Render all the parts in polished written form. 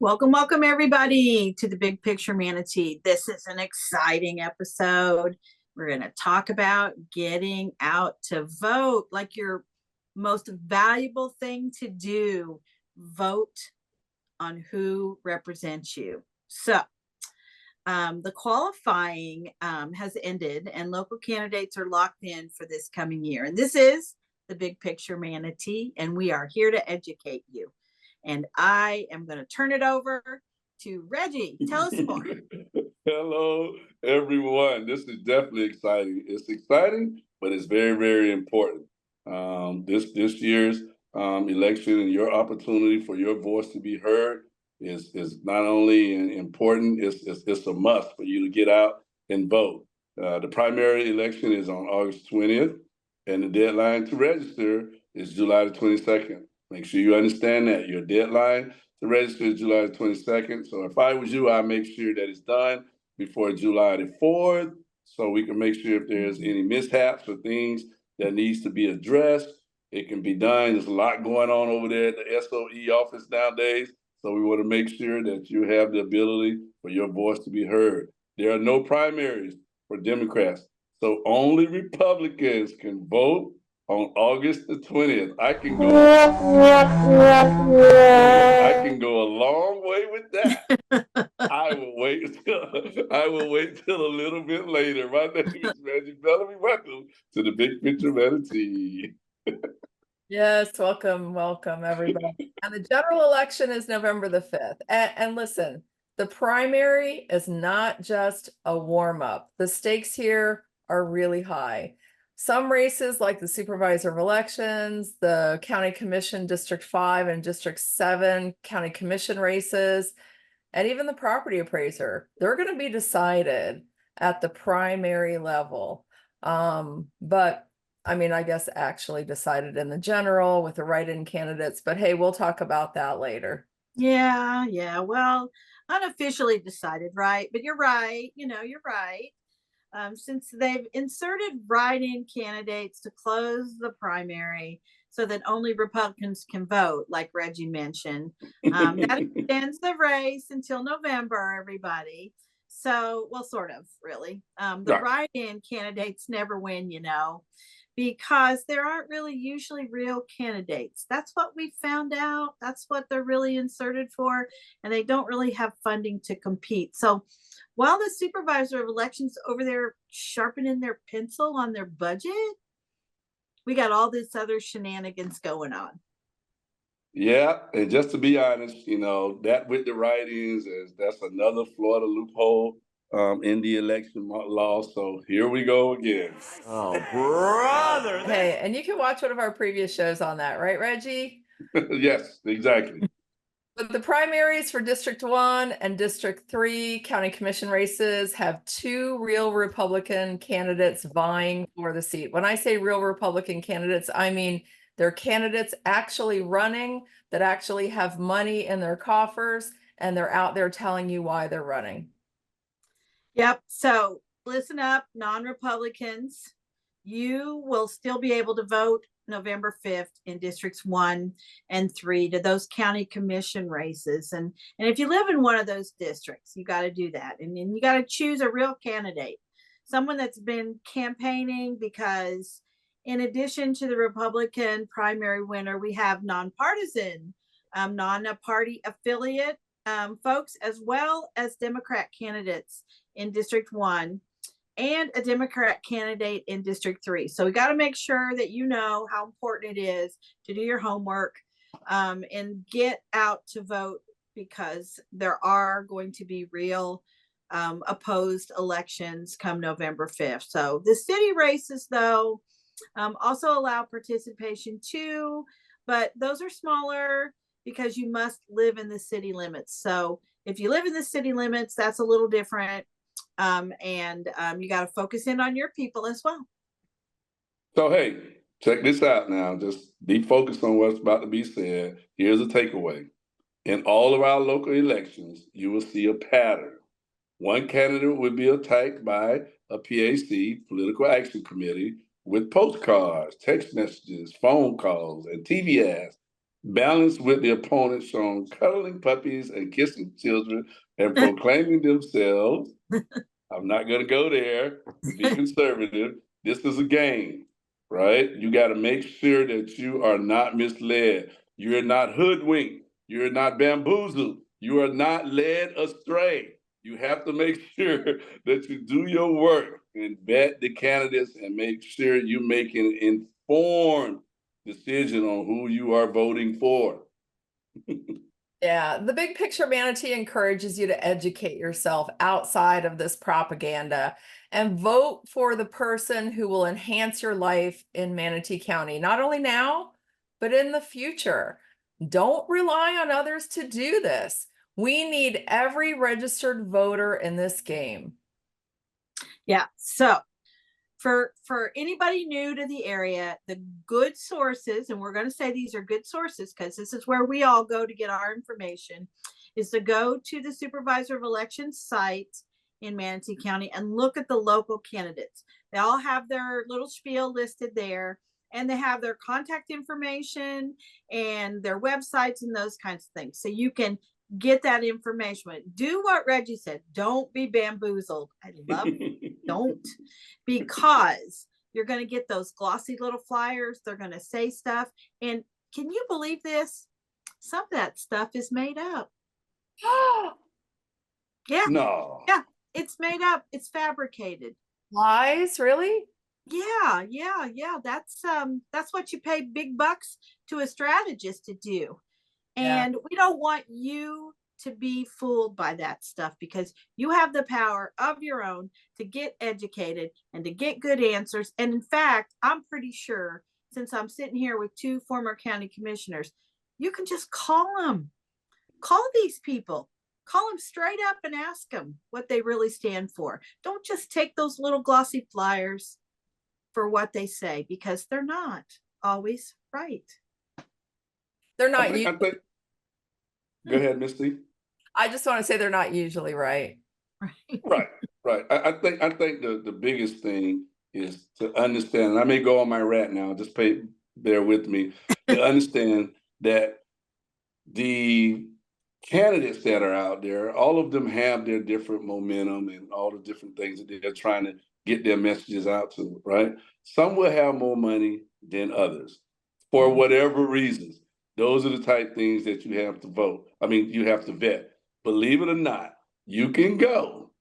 Welcome, everybody, to the Big Picture Manatee. This is an exciting episode. We're going to talk about getting out to vote, like your most valuable thing to do. Vote on who represents you. So, the qualifying has ended, and local candidates are locked in for this coming year. And this is the Big Picture Manatee, and we are here to educate you. And I am going to turn it over to Reggie. Tell us more. Hello, everyone. This is definitely exciting. It's exciting, but it's very, very important. This year's election and your opportunity for your voice to be heard is not only important, it's a must for you to get out and vote. The primary election is on August 20th, and the deadline to register is July the 22nd. Make sure you understand that your deadline to register is July the 22nd. So if I was you, I'd make sure that it's done before July the 4th, so we can make sure if there's any mishaps or things that needs to be addressed, it can be done. There's a lot going on over there at the SOE office nowadays. So we want to make sure that you have the ability for your voice to be heard. There are no primaries for Democrats. So only Republicans can vote on August the 20th. I can go a long way with that. I will wait till a little bit later. My name is Reggie Bellamy. Welcome to the Big Picture Manatee. Yes, welcome everybody. And the general election is November the 5th. And listen, the primary is not just a warm-up. The stakes here are really high. Some races, like the supervisor of elections, the county commission District 5 and District 7 county commission races, and even the property appraiser, they're going to be decided at the primary level. But I mean, I guess actually decided in the general with the write-in candidates, but hey, we'll talk about that later. Yeah. Well, unofficially decided, right? But you're right. You're right. Since they've inserted write-in candidates to close the primary so that only Republicans can vote, like Reggie mentioned. That extends the race until November, everybody. So, well, sort of, really. The write-in candidates never win, because there aren't really usually real candidates. That's what we found out. That's what they're really inserted for, and they don't really have funding to compete. So while the supervisor of elections over there sharpening their pencil on their budget, we got all this other shenanigans going on. Yeah, and just to be honest, that with the write-ins, that's another Florida loophole in the election law. So here we go again. Oh, brother. Hey, and you can watch one of our previous shows on that, right, Reggie? Yes, exactly. But the primaries for District 1 and District 3 county commission races have two real Republican candidates vying for the seat. When I say real Republican candidates, I mean they're candidates actually running that actually have money in their coffers, and they're out there telling you why they're running. Yep. So listen up, non-Republicans. You will still be able to vote November 5th in Districts 1 and 3 to those county commission races. And if you live in one of those districts, you got to do that. And then you got to choose a real candidate, someone that's been campaigning, because in addition to the Republican primary winner, we have nonpartisan, non-party affiliate folks, as well as Democrat candidates in District 1 and a Democrat candidate in District 3. So we got to make sure that you know how important it is to do your homework and get out to vote, because there are going to be real opposed elections come November 5th. So the city races, though, also allow participation too, but those are smaller because you must live in the city limits. So if you live in the city limits, that's a little different. And you got to focus in on your people as well. So, hey, check this out now. Just be focused on what's about to be said. Here's a takeaway. In all of our local elections, you will see a pattern. One candidate will be attacked by a PAC, Political Action Committee, with postcards, text messages, phone calls, and TV ads. balanced with the opponent shown cuddling puppies and kissing children and proclaiming themselves. I'm not going to go there. Be conservative. This is a game, right? You got to make sure that you are not misled. You're not hoodwinked. You're not bamboozled. You are not led astray. You have to make sure that you do your work and vet the candidates and make sure you make an informed decision on who you are voting for. Yeah, the big picture manatee encourages you to educate yourself outside of this propaganda and vote for the person who will enhance your life in Manatee County, not only now, but in the future. Don't rely on others to do this. We need every registered voter in this game. Yeah. So for anybody new to the area, the good sources, and we're going to say these are good sources because this is where we all go to get our information, is to go to the Supervisor of Elections site in Manatee County and look at the local candidates. They all have their little spiel listed there, and they have their contact information and their websites and those kinds of things. So you can get that information. Do what Reggie said. Don't be bamboozled. I love don't, because you're going to get those glossy little flyers. They're going to say stuff. And can you believe this? Some of that stuff is made up. Yeah. No. Yeah. It's made up. It's fabricated. Lies, really? Yeah. That's what you pay big bucks to a strategist to do. And we don't want you to be fooled by that stuff, because you have the power of your own to get educated and to get good answers. And in fact, I'm pretty sure, since I'm sitting here with two former county commissioners, you can just call them. Call these people. Call them straight up and ask them what they really stand for. Don't just take those little glossy flyers for what they say, because they're not always right. They're not. I think, go ahead, Misty. I just want to say they're not usually right. Right. I think the biggest thing is to understand, and I may go on my rant now, just bear with me, to understand that the candidates that are out there, all of them have their different momentum and all the different things that they're trying to get their messages out to, right? Some will have more money than others for whatever reasons. Those are the type things that you have to vote. I mean, you have to vet. Believe it or not, you can go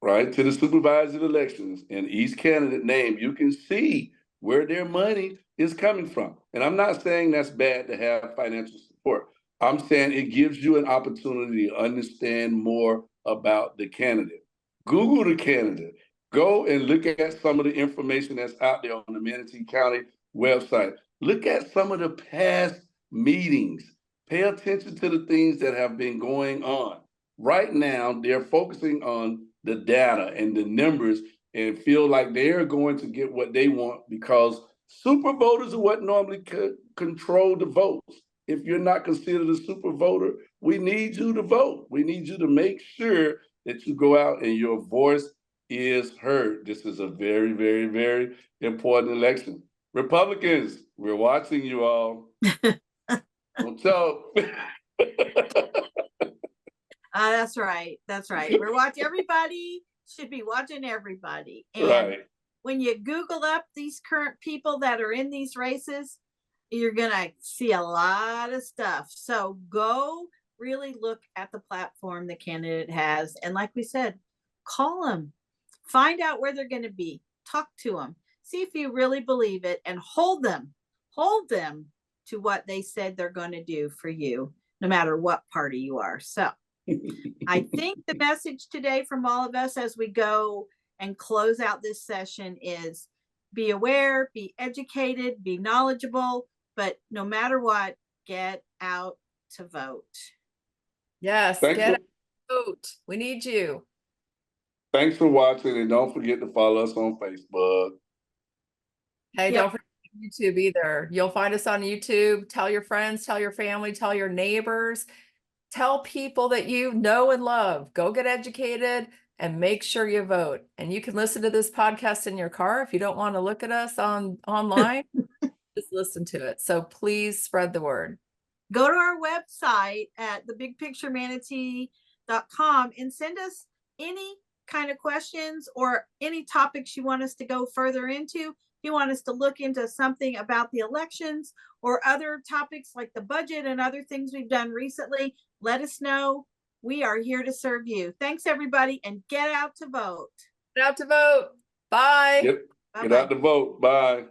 right to the supervisory elections and each candidate name, you can see where their money is coming from. And I'm not saying that's bad to have financial support. I'm saying it gives you an opportunity to understand more about the candidate. Google the candidate. Go and look at some of the information that's out there on the Manatee County website. Look at some of the past meetings. Pay attention to the things that have been going on. Right now, they're focusing on the data and the numbers and feel like they're going to get what they want, because super voters are what normally control the votes. If you're not considered a super voter, we need you to vote. We need you to make sure that you go out and your voice is heard. This is a very, very, very important election. Republicans, we're watching you all. So that's right. We're watching. Everybody should be watching everybody. And right. When you Google up these current people that are in these races, you're going to see a lot of stuff. So go really look at the platform the candidate has. And like we said, call them, find out where they're going to be, talk to them, see if you really believe it, and hold them to what they said they're going to do for you, no matter what party you are. So I think the message today from all of us as we go and close out this session is be aware, be educated, be knowledgeable, but no matter what, get out to vote. Yes, get out to vote. We need you. Thanks for watching, and don't forget to follow us on Facebook. Hey, don't forget YouTube either. You'll find us on YouTube. Tell your friends, tell your family, tell your neighbors, tell people that you know and love. Go get educated and make sure you vote. And you can listen to this podcast in your car if you don't want to look at us online. Just listen to it. So please spread the word. go to our website at thebigpicturemanatee.com and send us any kind of questions or any topics you want us to go further into. If you want us to look into something about the elections or other topics like the budget and other things we've done recently, let us know. We are here to serve you. Thanks, everybody, and get out to vote. Get out to vote. Bye. Get out to vote. Bye.